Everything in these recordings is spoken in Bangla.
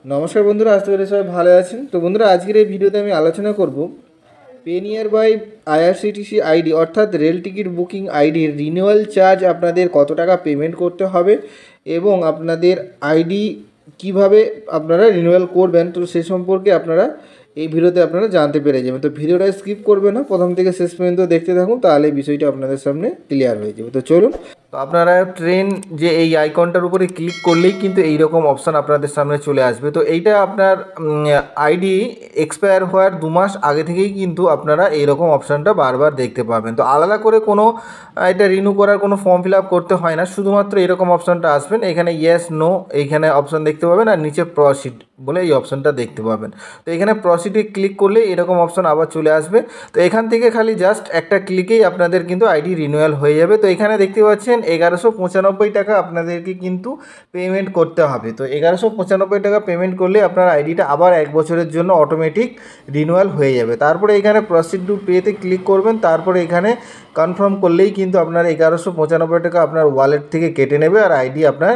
নমস্কার বন্ধুরা, আশা করি সবাই ভালো আছেন। তো বন্ধুরা, আজকের এই ভিডিওতে আমি আলোচনা করব পেনিয়ার বাই আইআরসিটিসি আইডি অর্থাৎ রেল টিকিট বুকিং আইডির রিনিউয়াল চার্জ আপনাদের কত টাকা পেমেন্ট করতে হবে এবং আপনাদের আইডি কিভাবে আপনারা রিনিউয়াল করবেন, তো সে সম্পর্কে আপনারা এই ভিডিওতে আপনারা জানতে পেরে যাবেন। তো ভিডিওটা স্কিপ করবে না, প্রথম থেকে শেষ পর্যন্ত দেখতে থাকুন, তাহলে এই বিষয়টা আপনাদের সামনে ক্লিয়ার হয়ে যাবে। তো চলুন। তো আপনারা ট্রেন যে এই আইকনটার উপরে ক্লিক করলেই কিন্তু এই রকম অপশান আপনাদের সামনে চলে আসবে। তো এইটা আপনার আইডি এক্সপায়ার হওয়ার 2 মাস আগে থেকেই কিন্তু আপনারা এইরকম অপশানটা বারবার দেখতে পাবেন। তো আলাদা করে কোনো এটা রিনিউ করার কোনো ফর্ম ফিল আপ করতে হয় না, শুধুমাত্র এরকম অপশানটা আসবেন, এখানে ইয়েস নো এইখানে অপশান দেখতে পাবেন আর নিচে প্রসিড বলে এই অপশানটা দেখতে পাবেন। তো এখানে প্রসিডে ক্লিক করলে এরকম অপশান আবার চলে আসবে। তো এখান থেকে খালি জাস্ট একটা ক্লিকেই আপনাদের কিন্তু আইডি রিনিউয়াল হয়ে যাবে। তো এখানে দেখতে পাচ্ছেন 1195 টাকা আপনাদেরকে কিন্তু পেমেন্ট করতে হবে। তো 1195 টাকা পেমেন্ট করলে আপনার আইডিটা আবার 1 বছরের জন্য অটোমেটিক রিনিউয়াল হয়ে যাবে। তারপরে এখানে প্রসিড টু পেতে ক্লিক করবেন, তারপরে এখানে কনফার্ম করলেই কিন্তু আপনার 1195 টাকা আপনার ওয়ালেট থেকে কেটে নেবে আর আইডি আপনার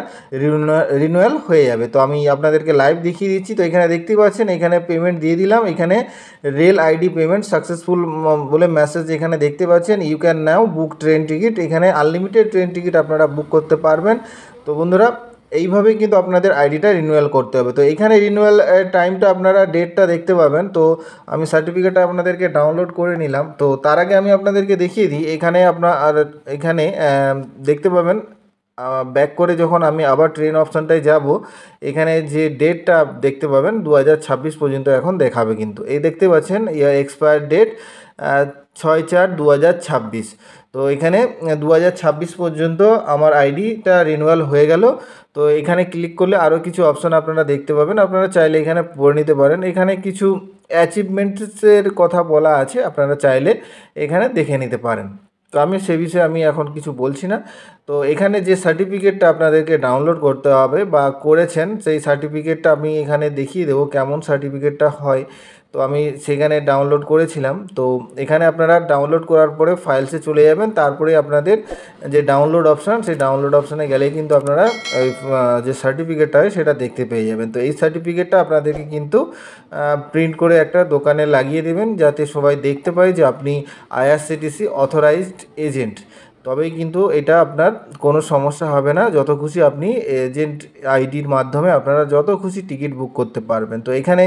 রিনিউয়াল হয়ে যাবে। তো আমি আপনাদেরকে লাইভ দেখিয়ে দিচ্ছি। তো এখানে দেখতে পাচ্ছেন এখানে পেমেন্ট দিয়ে দিলাম, এখানে রেল আইডি পেমেন্ট সাকসেসফুল বলে মেসেজ এখানে দেখতে পাচ্ছেন। You can now book train ticket, এখানে আনলিমিটেড ট্রেন টিকিট আপনারা বুক করতে পারবেন। তো বন্ধুরা, এইভাবেই কিন্তু আপনাদের আইডিটা রিনিউয়াল করতে হবে। তো এখানে রিনিউয়াল টাইমটা আপনারা ডেটটা দেখতে পাবেন। তো আমি সার্টিফিকেটটা আপনাদেরকে ডাউনলোড করে নিলাম। তো তার আগে আমি আপনাদেরকে দেখিয়ে দিই, এখানে এখানে দেখতে পাবেন ব্যাক করে যখন আমি আবার ট্রেন অপশানটায় যাব, এখানে যে ডেটটা দেখতে পাবেন 2026 পর্যন্ত এখন দেখাবে। কিন্তু এই দেখতে পাচ্ছেন এক্সপায়ার ডেট 6/4/2026। তো এখানে 2026 পর্যন্ত আমার আইডিটা রিনিউয়াল হয়ে গেল। তো এখানে ক্লিক করলে আরও কিছু অপশান আপনারা দেখতে পাবেন, আপনারা চাইলে এখানে পড়ে নিতে পারেন। এখানে কিছু অ্যাচিভমেন্টসের কথা বলা আছে, আপনারা চাইলে এখানে দেখে নিতে পারেন। তো আমি সে বিষয়ে আমি এখন কিছু বলছি না। তো এখানে যে সার্টিফিকেটটা আপনাদেরকে ডাউনলোড করতে হবে বা করেছেন, সেই সার্টিফিকেটটা আমি এখানে দেখিয়ে দেবো কেমন সার্টিফিকেটটা হয়। তো আমি সেখানে ডাউনলোড করেছিলাম। তো এখানে আপনারা ডাউনলোড করার পরে ফাইলসে চলে যাবেন, তারপরে আপনাদের যে ডাউনলোড অপশান, সেই ডাউনলোড অপশানে গেলেই কিন্তু আপনারা ওই যে সার্টিফিকেটটা হয় সেটা দেখতে পেয়ে যাবেন। তো এই সার্টিফিকেটটা আপনাদেরকে কিন্তু প্রিন্ট করে একটা দোকানে লাগিয়ে দেবেন, যাতে সবাই দেখতে পায় যে আপনি আইআরসিটিসি অথরাইজড এজেন্ট। তবেই কিন্তু এটা আপনার কোনো সমস্যা হবে না, যত খুশি আপনি এজেন্ট আইডির মাধ্যমে আপনারা যত খুশি টিকিট বুক করতে পারবেন। তো এখানে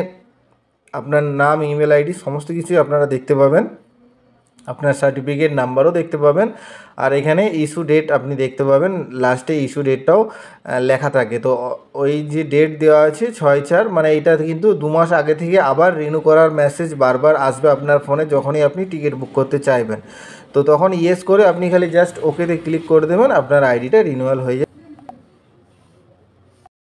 আপনার নাম, ইমেল আইডি সমস্ত কিছুই আপনারা দেখতে পাবেন, আপনার সার্টিফিকেট নাম্বারও দেখতে পাবেন, আর এখানে ইস্যু ডেট আপনি দেখতে পাবেন, লাস্টে ইস্যু ডেটটাও লেখা থাকে। তো ওই যে ডেট দেওয়া আছে 6/4, মানে এটা কিন্তু 2 মাস আগে থেকে আবার রিনিউ করার মেসেজ বারবার আসবে আপনার ফোনে যখনই আপনি টিকিট বুক করতে চাইবেন। তো তখন ইয়েস করে আপনি খালি জাস্ট ওকেতে ক্লিক করে দেবেন, আপনার আইডিটা রিনিউয়াল হয়ে যাবে।